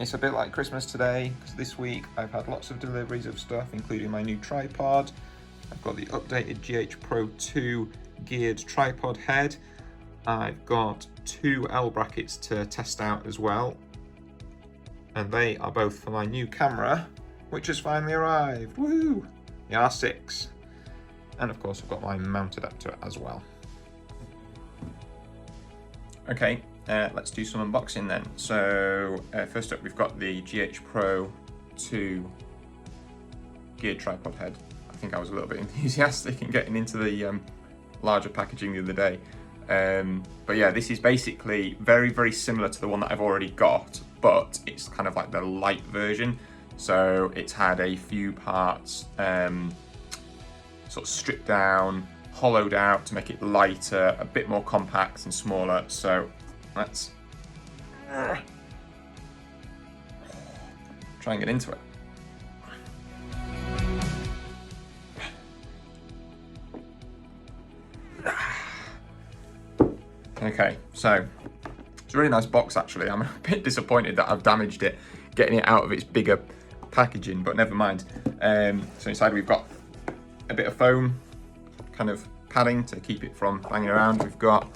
It's a bit like Christmas today, because this week I've had lots of deliveries of stuff, including my new tripod. I've got the updated GH-Pro II geared tripod head. I've got 2 L brackets to test out as well. And they are both for my new camera, which has finally arrived. Woo! The R6. And of course I've got my mount adapter as well. Okay, let's do some unboxing then. So first up we've got the GH-Pro II geared tripod head. I think I was a little bit enthusiastic in getting into the larger packaging the other day. But yeah, this is basically very, very similar to the one that I've already got, but it's kind of like the light version. So it's had a few parts sort of stripped down, hollowed out to make it lighter, a bit more compact and smaller. So let's try and get into it. Okay, so it's a really nice box actually. I'm a bit disappointed that I've damaged it getting it out of its bigger packaging, but never mind. So inside we've got a bit of foam, kind of padding to keep it from banging around. We've got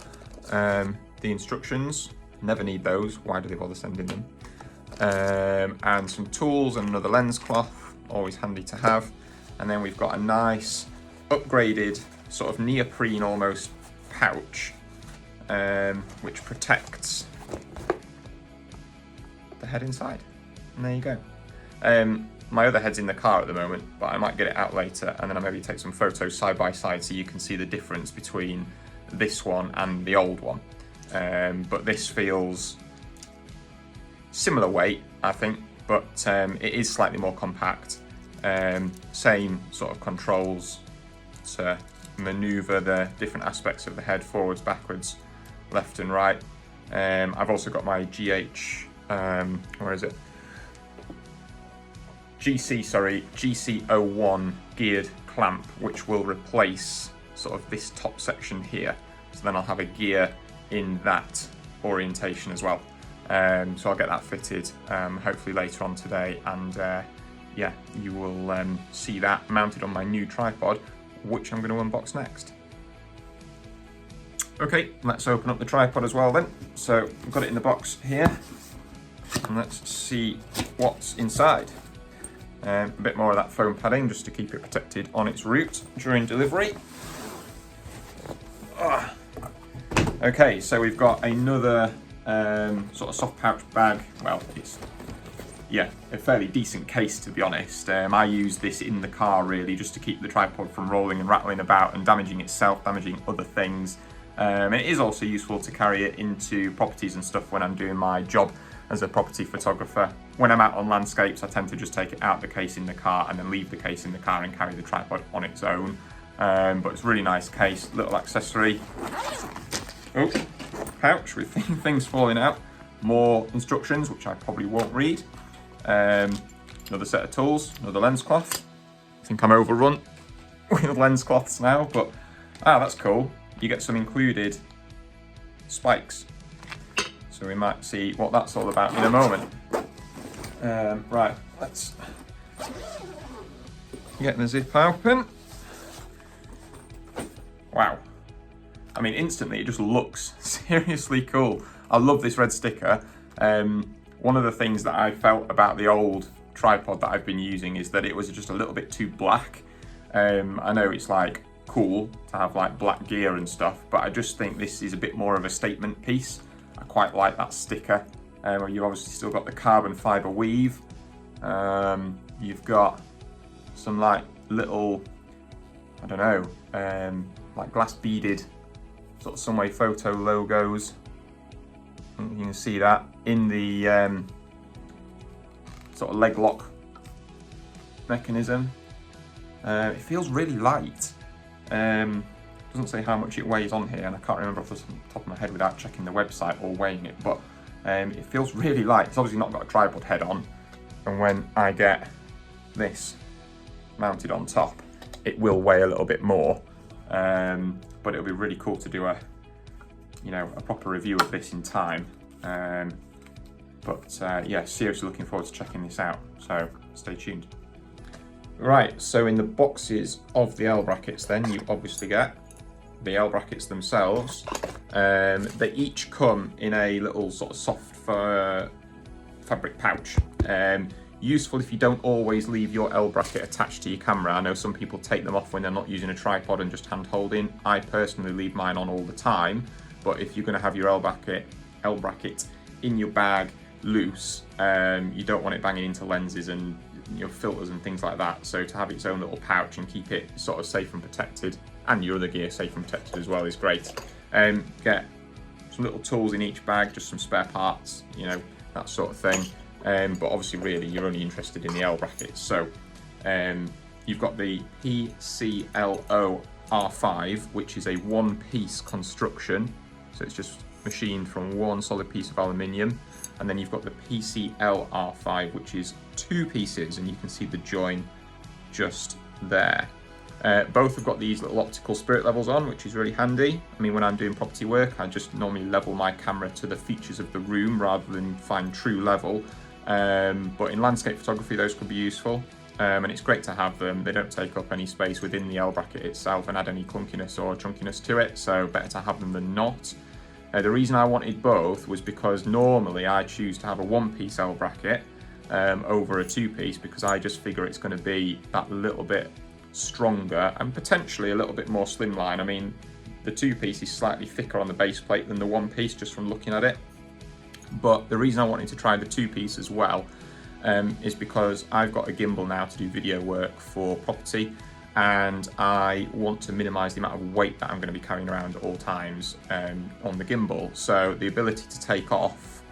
the instructions, never need those, why do they bother sending them? And some tools and another lens cloth, always handy to have. And then we've got a nice upgraded sort of neoprene almost pouch, which protects the head inside. And there you go. My other head's in the car at the moment, but I might get it out later and then I'll maybe take some photos side by side so you can see the difference between this one and the old one. But this feels similar weight, I think, but it is slightly more compact. Same sort of controls to maneuver the different aspects of the head, forwards, backwards, left and right. I've also got my GC01 geared clamp, which will replace sort of this top section here. So then I'll have a gear in that orientation as well. So I'll get that fitted hopefully later on today, and yeah, you will see that mounted on my new tripod, which I'm going to unbox next. Okay, let's open up the tripod as well then. So I've got it in the box here, and let's see what's inside. A bit more of that foam padding just to keep it protected on its route during delivery. Okay, so we've got another sort of soft pouch bag. Well, it's, yeah, a fairly decent case to be honest. I use this in the car really just to keep the tripod from rolling and rattling about and damaging itself, damaging other things. It is also useful to carry it into properties and stuff when I'm doing my job as a property photographer. When I'm out on landscapes, I tend to just take it out the case in the car and then leave the case in the car and carry the tripod on its own. But it's a really nice case, little accessory. Oh, pouch with things falling out. More instructions, which I probably won't read. Another set of tools, another lens cloth. I think I'm overrun with lens cloths now, but that's cool. You get some included spikes. So we might see what that's all about in a moment. Right, let's get the zip open. Wow. I mean, instantly it just looks seriously cool. I love this red sticker. One of the things that I felt about the old tripod that I've been using is that it was just a little bit too black. I know it's like cool to have like black gear and stuff, but I just think this is a bit more of a statement piece. I quite like that sticker. You've obviously still got the carbon fiber weave. You've got some like little, I don't know, like glass beaded sort of Sunwayfoto logos. You can see that in the sort of leg lock mechanism. It feels really light. Doesn't say how much it weighs on here, and I can't remember off the top of my head without checking the website or weighing it, but it feels really light. It's obviously not got a tripod head on, and when I get this mounted on top, it will weigh a little bit more, but it'll be really cool to do a proper review of this in time. But yeah, seriously looking forward to checking this out, so stay tuned. Right, so in the boxes of the L brackets then, you obviously get the L brackets themselves. They each come in a little sort of soft fabric pouch. Useful if you don't always leave your L bracket attached to your camera. I know some people take them off when they're not using a tripod and just hand holding. I personally leave mine on all the time, but if you're going to have your L bracket in your bag loose, you don't want it banging into lenses and filters and things like that. So to have its own little pouch and keep it sort of safe and protected, and your other gear safe and protected as well, is great. Get some little tools in each bag, just some spare parts, that sort of thing. But obviously really you're only interested in the L brackets. So you've got the PCLO-R5, which is a one-piece construction. So it's just machined from one solid piece of aluminium. And then you've got the PCL-R5, which is two pieces, and you can see the join just there. Both have got these little optical spirit levels on, which is really handy. I mean, when I'm doing property work, I just normally level my camera to the features of the room rather than find true level. But in landscape photography, those could be useful. And it's great to have them. They don't take up any space within the L bracket itself and add any clunkiness or chunkiness to it, so better to have them than not. The reason I wanted both was because normally I choose to have a one-piece L bracket over a two-piece, because I just figure it's going to be that little bit stronger and potentially a little bit more slimline. I mean, the two-piece is slightly thicker on the base plate than the one-piece, just from looking at it. But the reason I wanted to try the two-piece as well is because I've got a gimbal now to do video work for property, and I want to minimize the amount of weight that I'm going to be carrying around at all times on the gimbal. So the ability to take off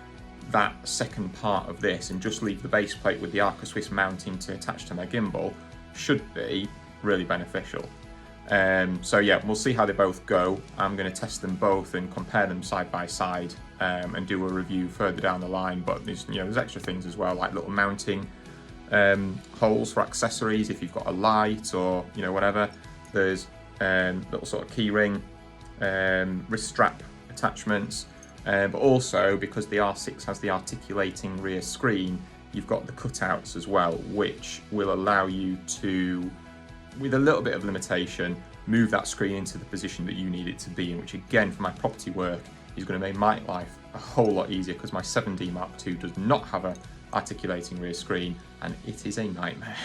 that second part of this and just leave the base plate with the Arca Swiss mounting to attach to my gimbal should be really beneficial. So yeah, we'll see how they both go. I'm going to test them both and compare them side by side and do a review further down the line. But there's extra things as well, like little mounting holes for accessories if you've got a light or whatever. There's little sort of key ring, wrist strap attachments, but also because the R6 has the articulating rear screen, you've got the cutouts as well, which will allow you to, with a little bit of limitation, move that screen into the position that you need it to be in, which again for my property work is going to make my life a whole lot easier, because my 7D Mark II does not have a articulating rear screen and it is a nightmare.